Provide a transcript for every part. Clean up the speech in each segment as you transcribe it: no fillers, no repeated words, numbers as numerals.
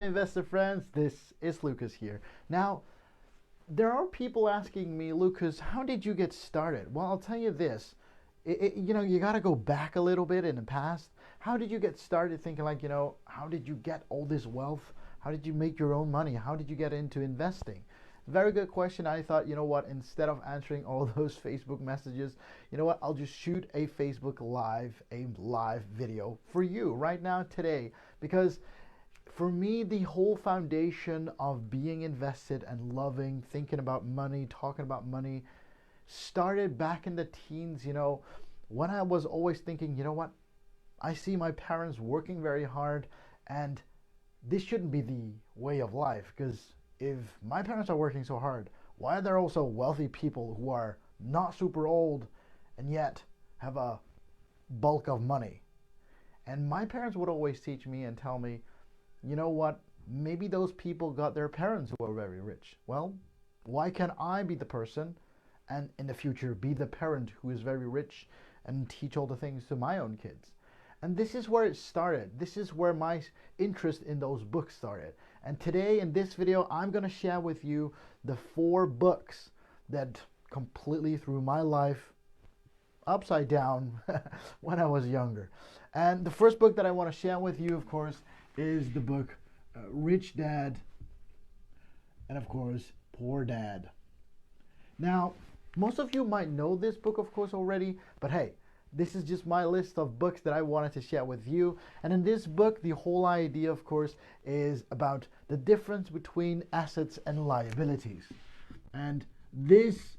Investor friends, this is Lucas here. Now, there are people asking me, Lucas, how did you get started? Well, I'll tell you this. You got to go back a little bit in the past. How did you get started thinking like, how did you get all this wealth? How did you make your own money? How did you get into investing? Very good question. I thought, you know what, instead of answering all those Facebook messages, you know what, I'll just shoot a live video for you right now today, because for me, the whole foundation of being invested and loving, thinking about money, talking about money, started back in the teens, when I was always thinking, you know what, I see my parents working very hard, and this shouldn't be the way of life, because if my parents are working so hard, why are there also wealthy people who are not super old and yet have a bulk of money? And my parents would always teach me and tell me, you know what, maybe those people got their parents who are very rich. Well, why can't I be the person and in the future be the parent who is very rich and teach all the things to my own kids? And this is where it started. This is where my interest in those books started. And today in this video, I'm going to share with you the 4 books that completely threw my life upside down when I was younger. And the first book that I want to share with you, of course, is the book Rich Dad and, of course, Poor Dad. Now, most of you might know this book, of course, already, but hey, this is just my list of books that I wanted to share with you. And in this book, the whole idea, of course, is about the difference between assets and liabilities. And this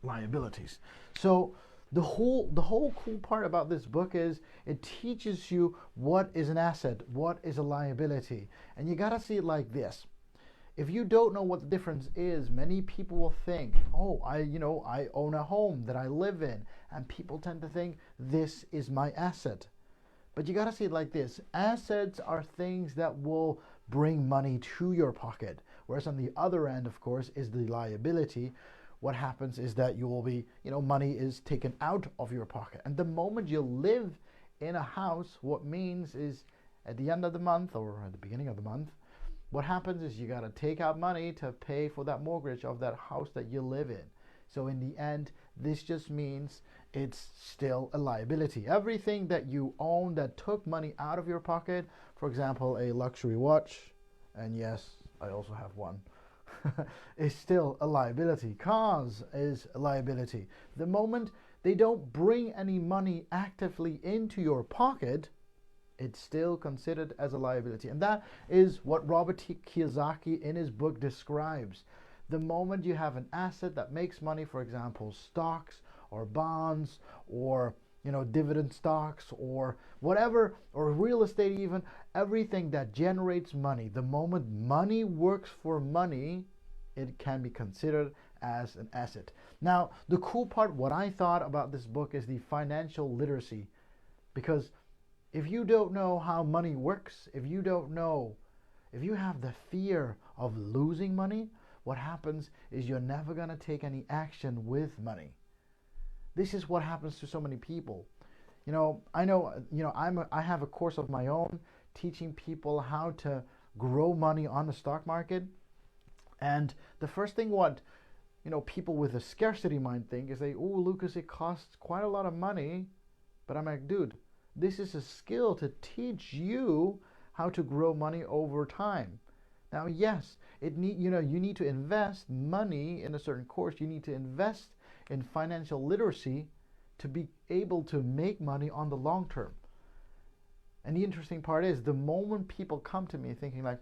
liabilities. So the whole cool part about this book is it teaches you what is an asset, what is a liability. And you gotta see it like this. If you don't know what the difference is, many people will think, oh, I own a home that I live in, and people tend to think this is my asset. But you gotta see it like this. Assets are things that will bring money to your pocket, whereas on the other end, of course, is the liability. What happens is that you will be, money is taken out of your pocket. And the moment you live in a house, what means is at the end of the month or at the beginning of the month, what happens is you got to take out money to pay for that mortgage of that house that you live in. So in the end, this just means it's still a liability. Everything that you own that took money out of your pocket, for example, a luxury watch, and yes, I also have one, is still a liability. Cars is a liability. The moment they don't bring any money actively into your pocket, it's still considered as a liability. And that is what Robert T. Kiyosaki in his book describes. The moment you have an asset that makes money, for example, stocks or bonds or dividend stocks or whatever, or real estate even, everything that generates money, the moment money works for money, it can be considered as an asset. Now, the cool part, what I thought about this book is the financial literacy, because if you don't know how money works, if you have the fear of losing money, what happens is you're never going to take any action with money. This is what happens to so many people. I have a course of my own teaching people how to grow money on the stock market. And the first thing what people with a scarcity mind think is oh, Lucas, it costs quite a lot of money. But I'm like, dude, this is a skill to teach you how to grow money over time. Now, yes, you need to invest money in a certain course. You need to invest in financial literacy to be able to make money on the long term. And the interesting part is the moment people come to me thinking like,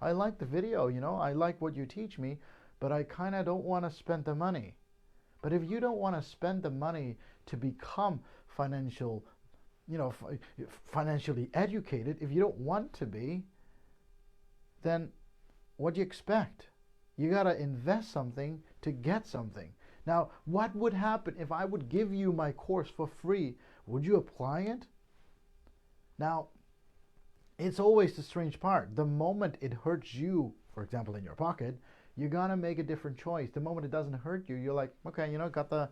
I like the video, I like what you teach me, but I kind of don't want to spend the money. But if you don't want to spend the money to become financially educated, if you don't want to be, then what do you expect? You got to invest something to get something. Now, what would happen if I would give you my course for free? Would you apply it? Now, it's always the strange part. The moment it hurts you, for example, in your pocket, you're going to make a different choice. The moment it doesn't hurt you, you're like, okay, got the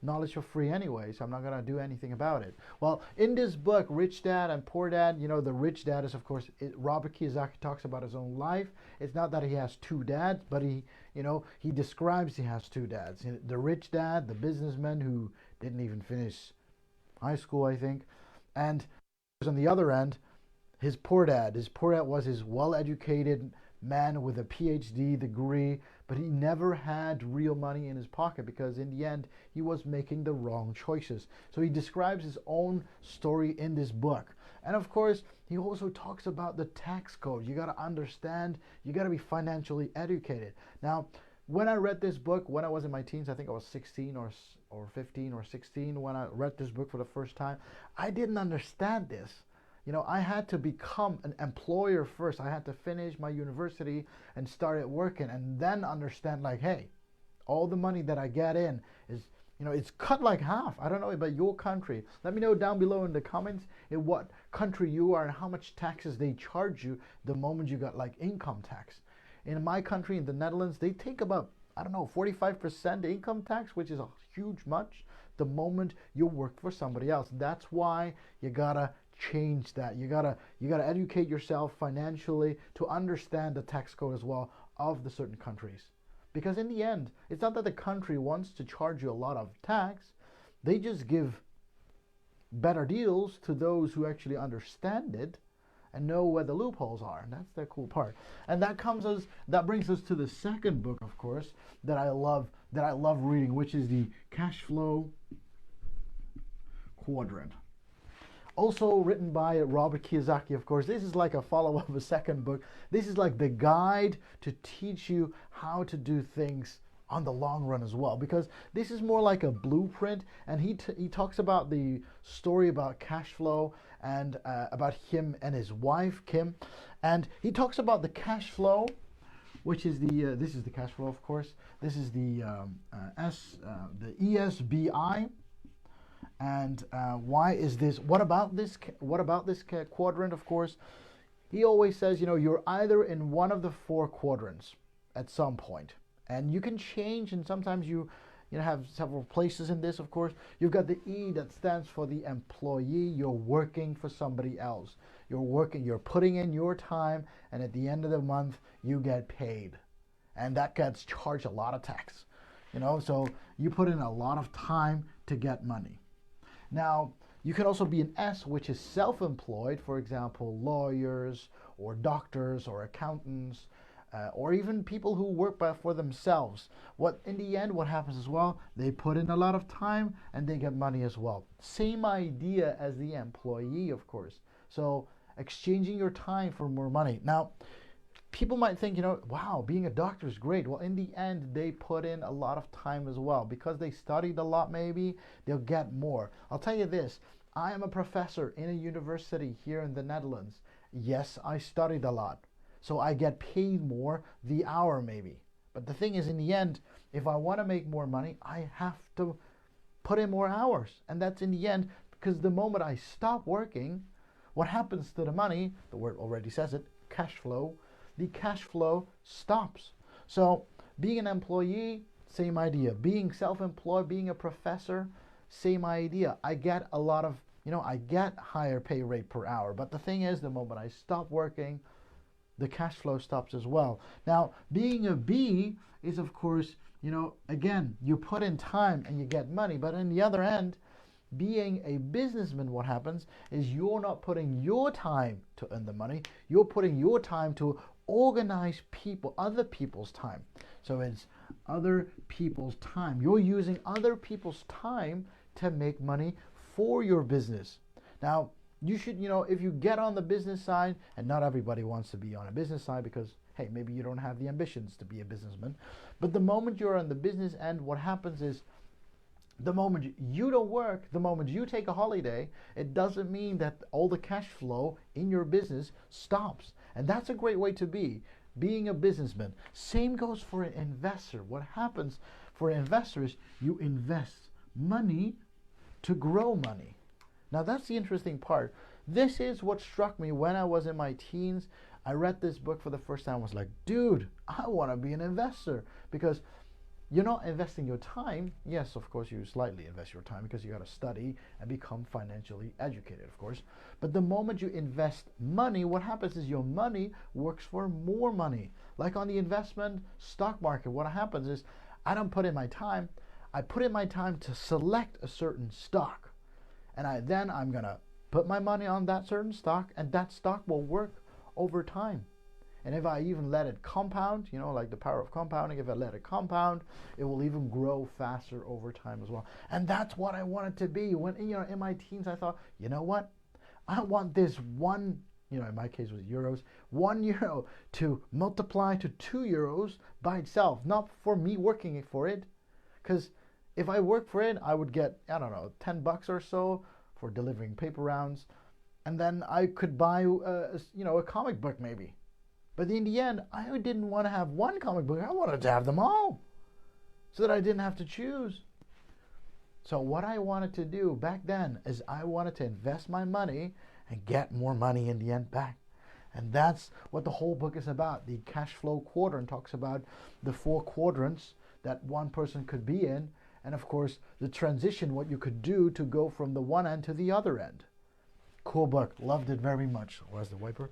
knowledge for free anyway, so I'm not going to do anything about it. Well, in this book, Rich Dad and Poor Dad, the rich dad is, of course, Robert Kiyosaki talks about his own life. It's not that he has two dads, but he describes he has two dads. The rich dad, the businessman who didn't even finish high school, I think. And on the other end, his poor dad. His poor dad was his well-educated man with a PhD degree, but he never had real money in his pocket because in the end he was making the wrong choices. So he describes his own story in this book. And of course, he also talks about the tax code. You got to understand, you got to be financially educated. Now, when I read this book, when I was in my teens, I think I was 16 or 15 or 16 when I read this book for the first time, I didn't understand this. I had to become an employer first. I had to finish my university and started working and then understand like, hey, all the money that I get in is, it's cut like half. I don't know about your country. Let me know down below in the comments in what country you are and how much taxes they charge you the moment you got like income tax. In my country, in the Netherlands, they take about, 45% income tax, which is a huge much the moment you work for somebody else. That's why you gotta change that. You gotta educate yourself financially to understand the tax code as well of the certain countries. Because in the end, it's not that the country wants to charge you a lot of tax. They just give better deals to those who actually understand it and know where the loopholes are. And that's the cool part. And that brings us to the second book, of course, that I love reading, which is the Cash Flow Quadrant. Also written by Robert Kiyosaki, of course. This is like a follow-up of a second book. This is like the guide to teach you how to do things on the long run as well, because this is more like a blueprint, and he talks about the story about cash flow and about him and his wife Kim, and he talks about the cash flow, which is this is the cash flow, of course. This is the ESBI. And why is this? What about this quadrant? Of course, he always says, you're either in one of the four quadrants at some point, and you can change. And sometimes you have several places in this. Of course, you've got the E that stands for the employee. You're working for somebody else. You're putting in your time, and at the end of the month, you get paid, and that gets charged a lot of tax. So you put in a lot of time to get money. Now, you can also be an S, which is self-employed, for example, lawyers or doctors or accountants, or even people who work for themselves. In the end, what happens as well, they put in a lot of time and they get money as well. Same idea as the employee, of course. So exchanging your time for more money. Now, people might think, wow, being a doctor is great. Well, in the end, they put in a lot of time as well. Because they studied a lot, maybe, they'll get more. I'll tell you this. I am a professor in a university here in the Netherlands. Yes, I studied a lot. So I get paid more the hour, maybe. But the thing is, in the end, if I want to make more money, I have to put in more hours. And that's in the end, because the moment I stop working, what happens to the money? The word already says it, cash flow. The cash flow stops. So being an employee, same idea. Being self-employed, being a professor, same idea. I get a lot of, I get higher pay rate per hour. But the thing is, the moment I stop working, the cash flow stops as well. Now, being a B is, of course, again, you put in time and you get money. But on the other end, being a businessman, what happens is you're not putting your time to earn the money. You're putting your time to organize other people's time. So it's other people's time. You're using other people's time to make money for your business. Now, you should, if you get on the business side, and not everybody wants to be on a business side because, hey, maybe you don't have the ambitions to be a businessman. But the moment you're on the business end, what happens is the moment you don't work, the moment you take a holiday, it doesn't mean that all the cash flow in your business stops. And that's a great way to be, being a businessman. Same goes for an investor. What happens for an investor is you invest money to grow money. Now that's the interesting part. This is what struck me when I was in my teens. I read this book for the first time. I was like, dude, I want to be an investor. Because You're not investing your time. Yes, of course, you slightly invest your time because you got to study and become financially educated, of course. But the moment you invest money, what happens is your money works for more money. Like on the investment stock market, what happens is I don't put in my time. I put in my time to select a certain stock. And I'm going to put my money on that certain stock, and that stock will work over time. And if I even let it compound, like the power of compounding, if I let it compound, it will even grow faster over time as well. And that's what I wanted to be. When, in my teens, I thought, you know what? I want this one, in my case it was euros, €1 to multiply to €2 by itself, not for me working for it. Because if I worked for it, I would get, I don't know, $10 or so for delivering paper rounds. And then I could buy, a comic book maybe. But in the end, I didn't want to have one comic book. I wanted to have them all so that I didn't have to choose. So what I wanted to do back then is I wanted to invest my money and get more money in the end back. And that's what the whole book is about. The cash flow quadrant talks about the 4 quadrants that one person could be in. And of course, the transition, what you could do to go from the one end to the other end. Cool book. Loved it very much. Where's the wiper?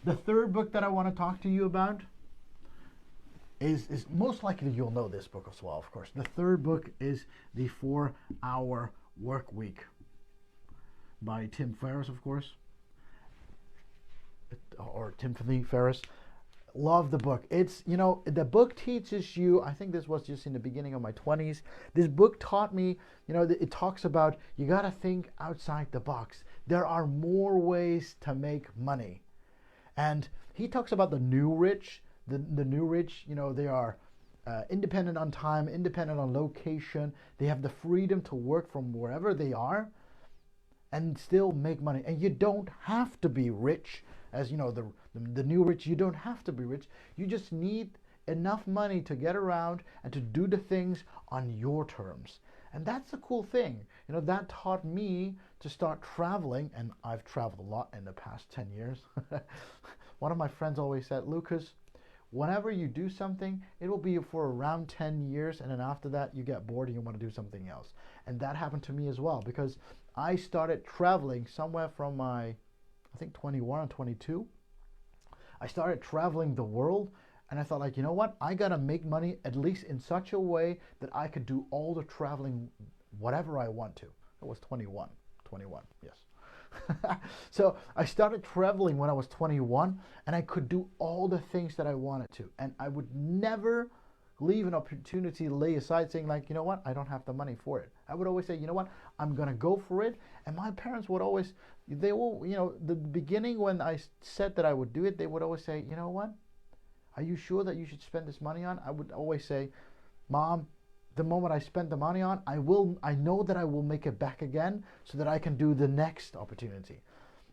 The third book that I want to talk to you about is most likely you'll know this book as well, of course. The third book is The 4-Hour Work Week by Tim Ferriss, of course, or Timothy Ferriss. Love the book. It's, the book teaches you, I think this was just in the beginning of my 20s, this book taught me, it talks about you got to think outside the box. There are more ways to make money. And he talks about the new rich. The new rich, they are independent on time, independent on location. They have the freedom to work from wherever they are and still make money. And you don't have to be rich. As the new rich, you don't have to be rich. You just need enough money to get around and to do the things on your terms. And that's the cool thing. That taught me to start traveling, and I've traveled a lot in the past 10 years. One of my friends always said, Lukas, whenever you do something, it will be for around 10 years, and then after that, you get bored and you want to do something else. And that happened to me as well, because I started traveling somewhere from my, I think 21 or 22. I started traveling the world, and I thought, like, you know what? I got to make money at least in such a way that I could do all the traveling whatever I want to. I was 21, yes. So I started traveling when I was 21, and I could do all the things that I wanted to. And I would never leave an opportunity to lay aside saying, like, you know what? I don't have the money for it. I would always say, you know what? I'm going to go for it. And my parents would always, they will, the beginning when I said that I would do it, they would always say, you know what? Are you sure that you should spend this money on? I would always say, Mom, the moment I spend the money on, I know that I will make it back again so that I can do the next opportunity.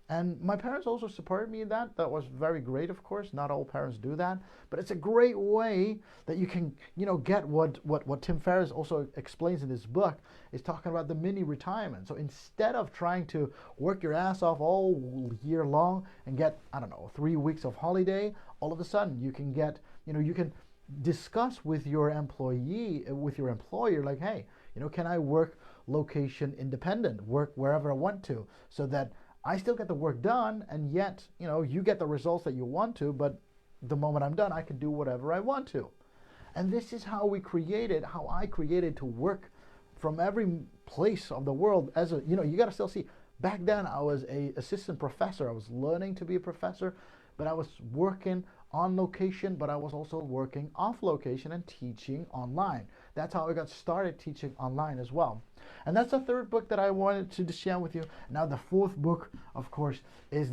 And my parents also supported me in that. That was very great, of course. Not all parents do that. But it's a great way that you can, get what Tim Ferriss also explains in his book, is talking about the mini retirement. So instead of trying to work your ass off all year long and get, 3 weeks of holiday, all of a sudden you can get, you can discuss with your employer, like, hey, can I work location independent, work wherever I want to, so that I still get the work done, and yet, you get the results that you want to, but the moment I'm done, I can do whatever I want to. And this is how I created to work from every place of the world as a, you got to still see, back then I was a assistant professor. I was learning to be a professor, but I was working on location, but I was also working off location and teaching online. That's how I got started teaching online as well. And that's the third book that I wanted to share with you. Now the fourth book, of course, is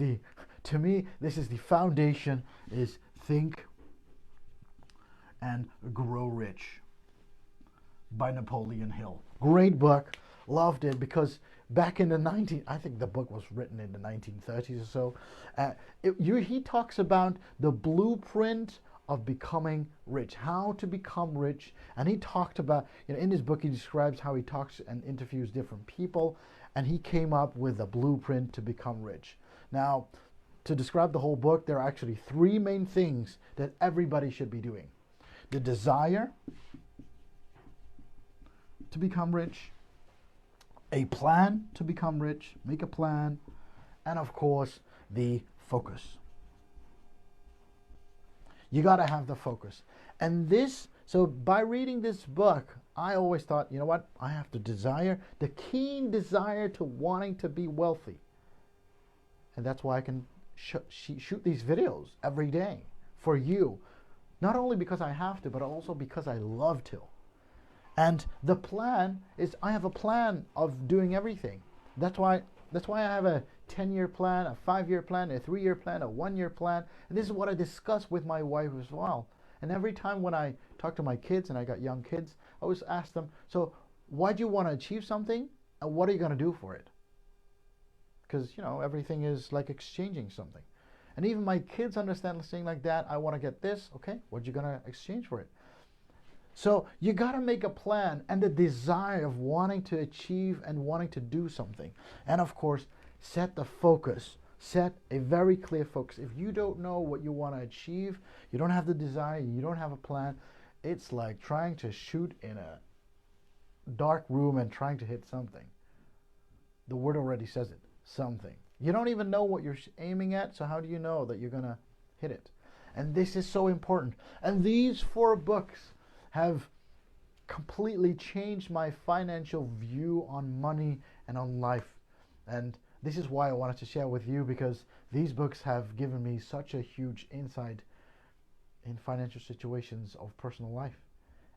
to me, this is the foundation, is Think and Grow Rich by Napoleon Hill. Great book. Loved it because back in the I think the book was written in the 1930s or so. He talks about the blueprint of becoming rich, how to become rich. And he talked about, in his book, he describes how he talks and interviews different people, and he came up with a blueprint to become rich. Now, to describe the whole book, there are actually 3 main things that everybody should be doing. the desire to become rich, a plan to become rich, make a plan, and of course, the focus. You got to have the focus. And this, so by reading this book, I always thought, you know what? I have the desire, the keen desire to wanting to be wealthy. And that's why I can shoot these videos every day for you. Not only because I have to, but also because I love to. And the plan is, I have a plan of doing everything. That's why I have a 10-year plan, a 5-year plan, a 3-year plan, a 1-year plan. And this is what I discuss with my wife as well. And every time when I talk to my kids, and I got young kids, I always ask them, so why do you want to achieve something? And what are you going to do for it? Because, you know, everything is like exchanging something. And even my kids understand saying like that, I want to get this. Okay, what are you going to exchange for it? So you got to make a plan, and the desire of wanting to achieve and wanting to do something. And of course, set the focus. Set a very clear focus. If you don't know what you want to achieve, you don't have the desire, you don't have a plan, it's like trying to shoot in a dark room and trying to hit something. The word already says it, something. You don't even know what you're aiming at, so how do you know that you're going to hit it? And this is so important. And these 4 books have completely changed my financial view on money and on life. And this is why I wanted to share with you, because these books have given me such a huge insight in financial situations of personal life.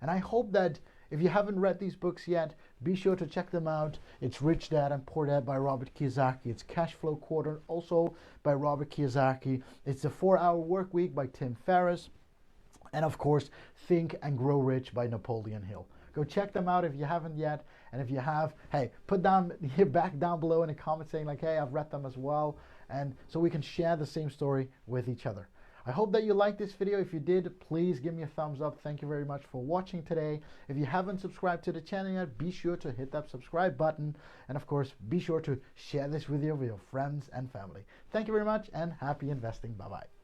And I hope that if you haven't read these books yet, be sure to check them out. It's Rich Dad and Poor Dad by Robert Kiyosaki. It's Cash Flow Quarter, also by Robert Kiyosaki. It's The 4-Hour Work Week by Tim Ferriss. And of course, Think and Grow Rich by Napoleon Hill. Go check them out if you haven't yet. And if you have, hey, put down your back down below in a comment saying like, hey, I've read them as well. And so we can share the same story with each other. I hope that you liked this video. If you did, please give me a thumbs up. Thank you very much for watching today. If you haven't subscribed to the channel yet, be sure to hit that subscribe button. And of course, be sure to share this video with your friends and family. Thank you very much and happy investing. Bye-bye.